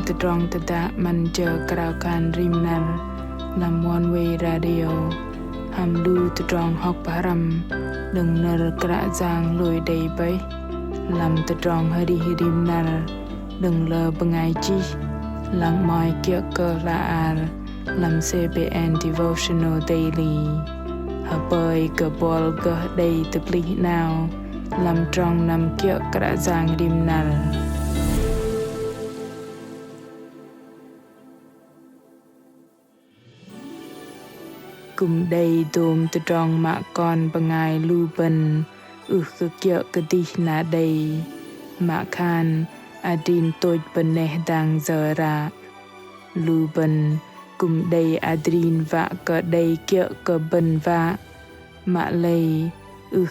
tơdrong tădă man chờ Krao CHRiP nar làm Oneway radio ham lu tơdrong học param đừng nar Krạ Yang lùi đầy bấy làm tơdrong CHRiP nar đừng lờ bơngai chih lăng moi kia cơ la ar làm CBN devotional daily hợp bơi cờ bol cờ đầy tập lý nào làm trong năm kia Krạ Yang CHRiP nar cùng đây đùm tơdrong mạ con bơngai lu bần cơ kia kơdih na đây mạ khan adrin tôch bơneh đang giờ ra lu bần cùng đây adrin vạ cơ đây kia cơ bần vạ mạ-lei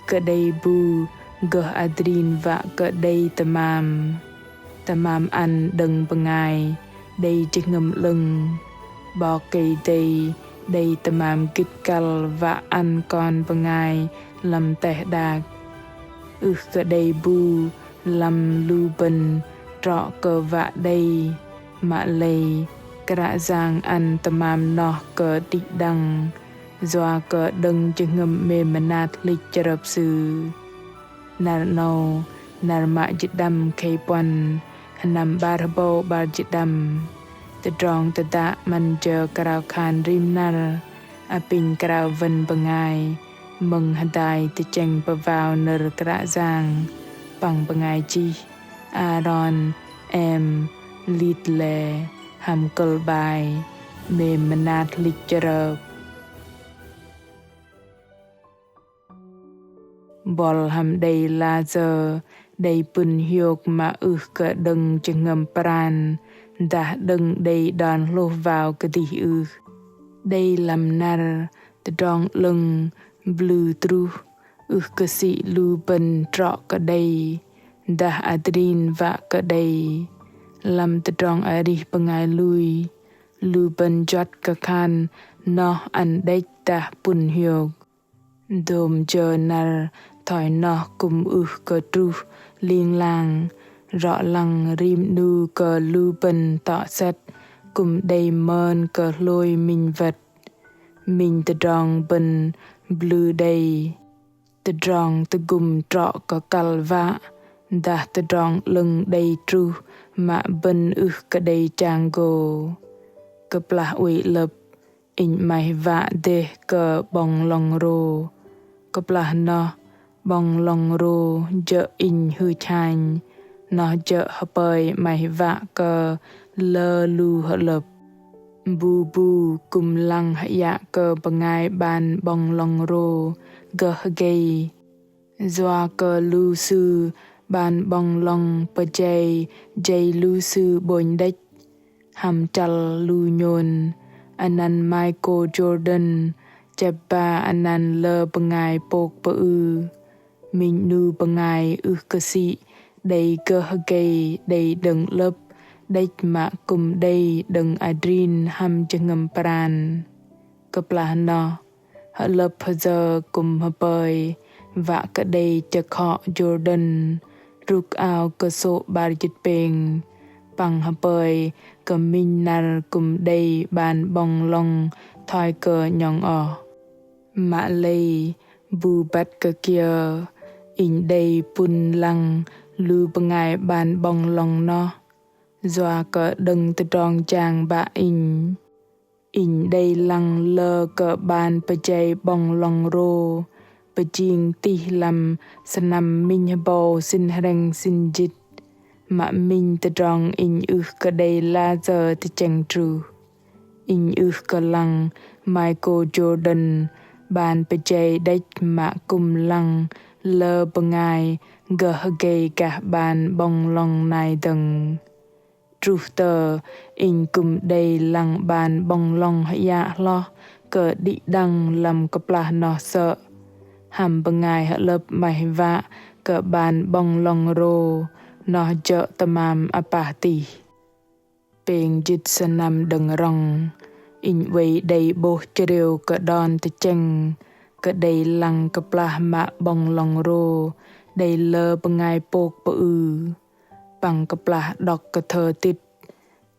cơ đây bu gơ adrin vạ cơ đây tơmam ăn đừng bơngai đây chiếc ngầm lưng Bok Kei-Dei đây tơmam kít cal và ăn con bơngai làm tẻ đạc cơ đây bu làm lu bần trọ cơ vạ đây mạ-lei Krạ Yang ăn tơmam nọ cơ đ祉-đăng doa cơ đừng chừng ngầm MmêM MiNAT HLI CHRiP sư nar nâu nar mạ đጭ-đăng khay pon hanam bar bo bar đጭ-đăng tơdrong tădă man chờ Krao CHRiP nar apin Krao vân bơngai mừng hơdai chanh pơwao nar Krạ Yang păng bơngai chih aron em lít lè ham col bài MmêM MiNAT HLI CHRiP bol ham đầy la giờ đầy pun hiok mà cơ đừng chừng ngầm pran đã đừng đầy đòn lô vào kơdih đây làm nar tơdrong lưng blue tru cơ sĩ lu bần trọ cơ đây đã adrin vạ cơ đây làm tơdrong ari bơngai lui lu bần chót cơ khan nó ăn đếch ta pun hiok đồm chờ nar thỏi nọ cùng cơ tru liên lang rõ lăng rim nu cơ lu bần tọ sét cùng đầy mơn cơ lôi mình vật mình tơdrong bần blue đầy tơdrong gum trọ cơ cal vạ đã tơdrong lưng đầy tru mạ bần cơ đầy chango cơ plah uy lập in mai vạ de cơ bong long ro cơ plah nọ bong long ro jơ in hư chanh nó jơ hợp bơi mai vạ cơ lơ lu hợp lập bu bu cùng lăng dạ cơ bơngai ban bong long ro gơ gei doa cơ lu sư ban bong long păjei jay lu sư bồn đếch ham chal lu nhôn anan Michael Jordan chapa anan lơ bơngai pok pơ mình nu bơngai cơ sĩ đầy cơ gei đầy đừng lớp đếch mạ cùng đây đừng adrin ham chừng ngầm pran cơ plah nọ hở lập hở giờ cùng hở bơi vạ cơ đây chực họ Jordan ruk ao cơ sộ bar chit peng păng hở bơi cơ minh nar cùng đây ban bong long thoi cơ nhong mạ-lei bu bat cơ kia in đây pun lăng lu bơngai ban bong long no doa cơ đừng tơdrong chang ba in đây lăng lơ cơ ban păjei bong long ro păjing tih lam sanam minh bo sin hreng sin jit mạ minh tơdrong in cơ đây la giờ chang tru in cơ lăng Michael Jordan ban păjei đếch mạ cùng lăng lơ bơngai gơ gei cả ban bong long nai đừng tru tờ in cùng đây lăng ban bong long dạ lo cơ đ祉-đăng làm cơ plah nọ sợ ham bơngai hở lập mai vạ cơ ban bong long ro nọ chợ tơmam apati peng jit sanam đừng rong in vây đầy bô chriu cơ đòn chanh cơ đầy lăng cơ plah mạ bong long ro đầy lơ bơngai pok pơ păng cơ plah đọc cơ thơ tít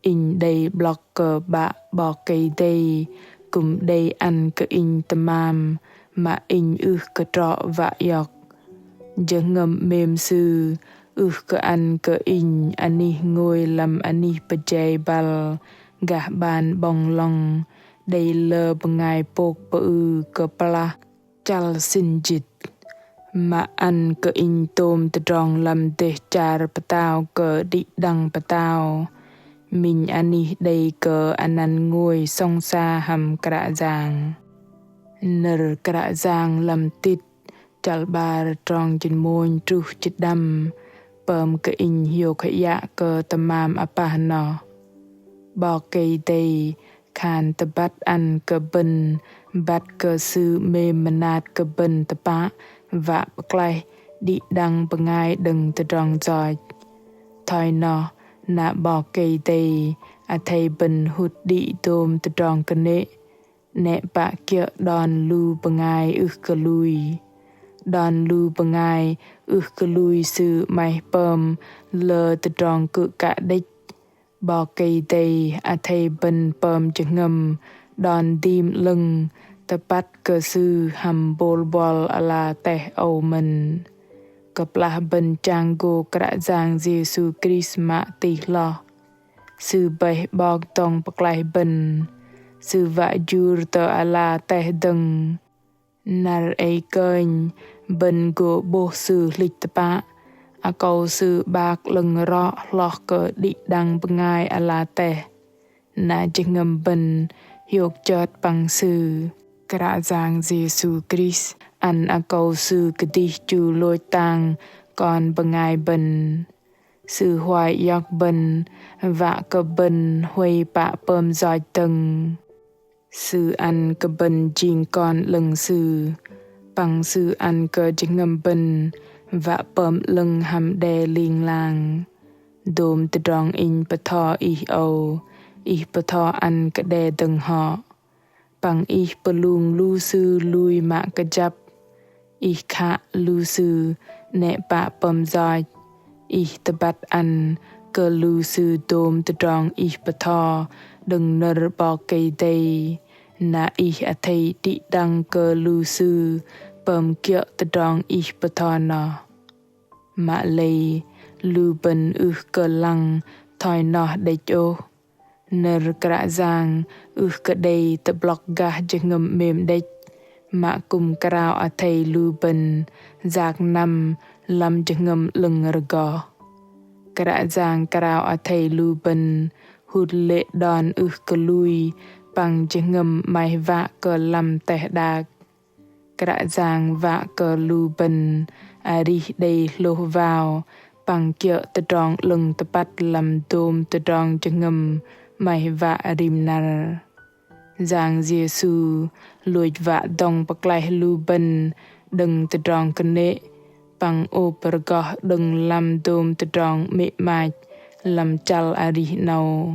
in đây Bok Kơ bạ Bok Kei-Dei cùng đây ăn cơ in Tơmam mà in cơ trọ và yoch jơhngơ MêM sư cơ ăn cơ in ani ngồi làm ani bajai bal gah ban bong long đây lơ bơngai bok pơklaih chal xin jit mà ăn cơ in tơdrong làm tê char patao đ祉-đăng patao mình ani đây cơ anan ngồi song sa ham Krạ Yang nở Krạ Yang làm tít chal bar trong trên môi truh chít đâm pơm cơ in hiu khaya cơ Tơmam apa no Bok Kei-Dei khan tơbăt ăn cơ bần bắt cơ sư MêM MiNAT HLI tơpạ và pơklaih đ祉-đăng bơngai đừng tơdrong giỏi thoi no na Bok Kei-Dei thầy bần hụt đị tơdrong kane nẹ bạ kia đòn lu bơngai cơ lui đòn lu bơngai cơ lui sư mai pơm lơ tơdrong cự cả đích Bok Kei-Dei thầy bần pơm jơhngơ đòn tim lưng tơbăt cơ sư ham bol bol ala teh mình keplah ben canggo Krạ Yang Giêsu Christ mạ tih lo sư beh bok tong pơklaih ben sư vạ jur tơ ala teh đừng nar ei kênh ben go bo sư lịch tơpạ câu sư bạc lưng rõ lo cơ đ祉-đăng bơngai ala teh na jơhngơ ben yoch chợt bằng sư Krạ Yang Giêsu Christ ăn câu sư kơdih chu lôi tang còn bơngai ben sư hoài yoch ben và cơ ben huay bạ pơm giỏi từng sư ăn cơ ben jing con lưng sư bằng sư ăn cơ jơhngơ ben và pơm lưng ham đe liêng lang đôm tơdrong in patho patho ăn cơ đe từng họ bằng pelung lu sư lui mạ cơ jap khạ lu sư nẹ bạ pơm giỏi tơbăt ăn cơ lu sư tơdrong patho đừng nở Bok Kei-Dei na thầy đ祉-đăng cơ lu sư pơm kia tơdrong patho no mă-lei lu ben cơ lăng thoi no đầy chỗ nở Krạ Yang cơ đây tơ blok gah jơhngơ MêM đích mà cùng Krao thầy lu ben giạc năm làm jơhngơ lưng rgo Krạ Yang Krao thầy lu ben hụt lệ đòn cơ lui bằng jơhngơ mai vạ cơ làm teh đạc Krạ Yang vạ cơ lu ben ri đây lô vào bằng kia tơdrong lưng tơbăt làm tơdrong jơhngơ mai vạ rim nar Yang Giêsu lùi vạ dong pơklaih lu ben đừng tơdrong kane bằng pergoh đừng làm tơdrong mẹ mạch làm chal ari nâu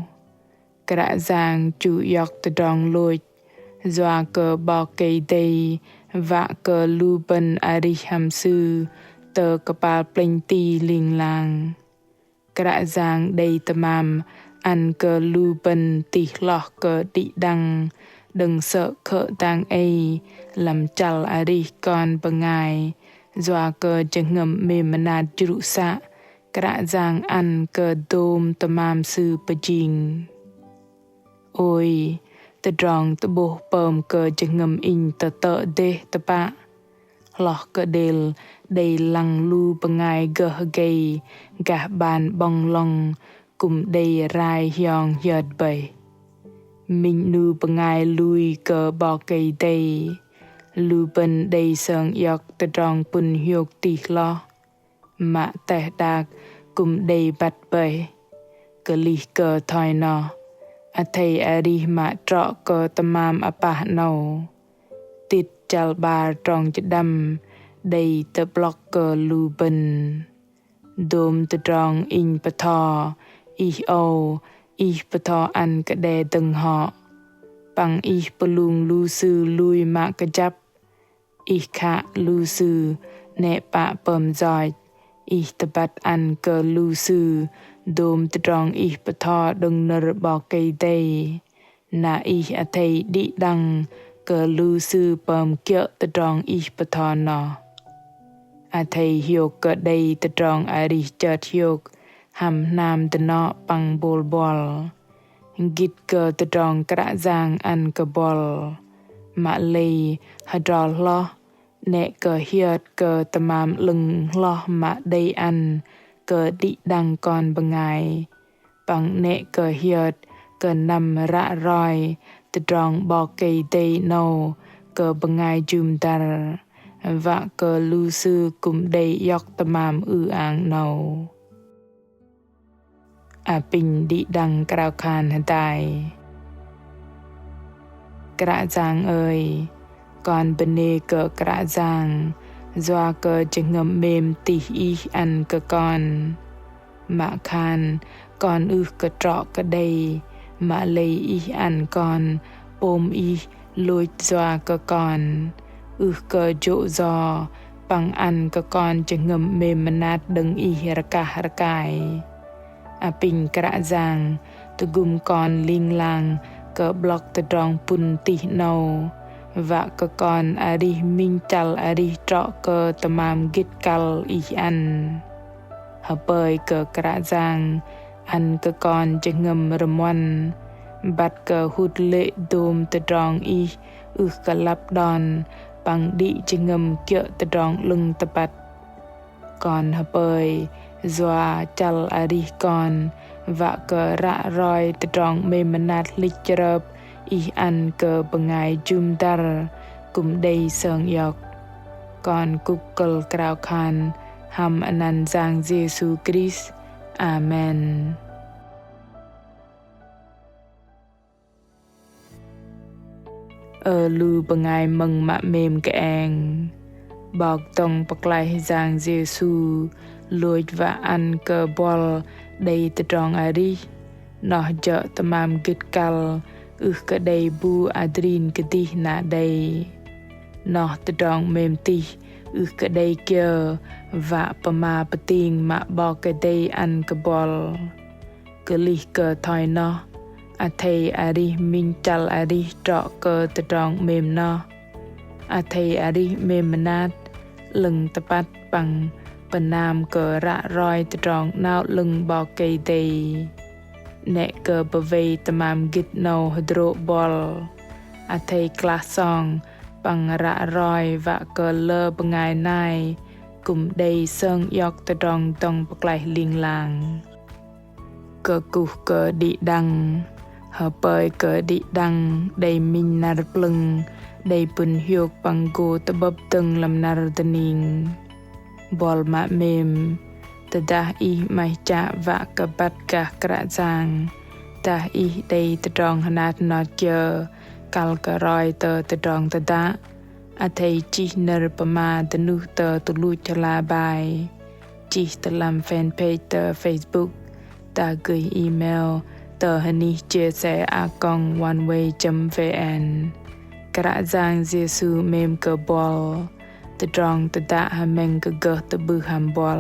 Krạ Yang chu yoch tơdrong lùi doa cơ Bok Kei-Dei vạ cơ lu ben ari ham sư tơ kapal plenti liêng lang Krạ Yang đây Tơmam ăn cơ lu ben tih lo cơ đ祉-đăng đừng sợ khợ tang ei làm chal ari con bơngai doa cơ jơhngơ MêM MiNAT HLI Krạ Yang ăn cơ Tơmam sư pajing ôi tơdrong tơbo pơm cơ jơhngơ in tơ de tơpạ lo cơ del đầy lăng lu bơngai găh gah ban bong long cùng đầy rai hyong yod bay mình nu bơngai lui cơ Bok Kei-Dei lu ben đầy sơn yoch tơdrong pun hiu tih lo mạ teh đạc cùng đầy bát bay cơ li cơ thoi no thầy ari mạ trọ cơ Tơmam apa no tít chal bar trong chít đâm đầy tơ blok cơ lu ben đôm tơdrong in patho patho ăn cơ đe từng họ bằng pelung lu sư lui mạ cơ jap khạ lu sư nẹ bạ pơm giỏi tơbăt ăn cơ lu sư Dôm tơdrong ih bờ thọ đừng nở Bok Kei-Dei. Na ih a thầy đ찌-đăng cờ lưu sư bơm kiệu tơdrong ih bờ thọ nọ. A thầy yoch cờ đây tơdrong a ri chợt yoch hàm nam tơ nọ păng bol bol. Gít cờ tơdrong Kră Yang ăn cờ bol. mă-lei hơdai lo. Nẹ cờ hiệt cờ tơmam lưng lo mạ-đây ăn cờ đ찌-đăng con bơngai. Bằng nẹ cờ hiệt cờ nằm rạ roi tơdrong Bok Kei-Dei nâu cờ bơngai jum tar. Và cờ lưu sư cùng đây yoch tơmam áng nâu. A pin đ찌-đăng Krao khan hơdai. Kră Yang ơi, con bơneh cờ Kră Yang, doa cờ chưng mềm tỉ ý ăn cờ con. Mạ khan, con cờ trọ cờ đây, mă-lei ý ăn con, ôm ý lùi doa cờ con. Cờ dỗ giò, bằng ăn cờ con chưng MêM MiNAT đừng ý ra cài. A pin Kră Yang, tu gum con linh lang, cờ blog tơdrong pun tỉ nâu. Và cờ con adrin minh chal adrin trọ cờ tơmam gít cal ý ăn. Hờ bơi cờ Kră Yang, ăn cờ con chưng râm bắt cờ hút lệ dôm tơdrong ý cờ lắp đòn, bằng đị chưng kiệu tơdrong lưng tơbăt. Còn hờ bơi, doa chal adrin con, và cờ rạ roi tơdrong MêM MiNAT HLI CHRriP ý ăn cờ bơngai jum tar cùng đây sơn yoch. Còn cục cờ Krao khan hàm anan giang CHRiP. Amen. Lưu bơngai mừng mạ mềm keng. Bọc tông pơklaih giang Giê-xu lùi và ăn cờ bol đây tơdrong adrin. Nó chợ tơmam gít cal cờ đây bu adrin kơdih nạ đây. Nó tơdrong mềm tỉ cờ đây kia và pơma păting mạ Bok Kei-Dei ăn cờ bol. Cờ lih cờ thoi nó. A thầy adrin minh chal adrin trọ cờ tơdrong mềm nó. A thầy adrin MêM MiNAT lưng tơbăt bằng bần nam cờ rạ roi tơdrong nao lưng Bok Kei-Dei. Nẹ cờ bờ vây tơmam gít nâu hydro bol. A thầy class song bằng rạ roi và cờ lơ bơngai nai cùng đây sơn yoch tơdrong tông pơklaih linh lang. Cờ cục cờ đ찌-đăng, hờ bơi cờ đ찌-đăng đầy minh nar plưng, đầy bùn hiộc bằng gô tơbăt từng làm nar tăning. Bol mạ mềm, tădă ý mai chạ và cờ bát cả Kră Yang. Tădă ý đây tơdrong hanat nọt chơ, cal cờ roi tơdrong tădă. A thầy chih nở păma tănu tu lùi chla bài. Chih làm fanpage Facebook, gửi email hni chia sẻ @oneway.vn. Kră Yang Giê-xu mềm cờ bol, tơdrong tădă hameng cờ gơ tăbư ham bol.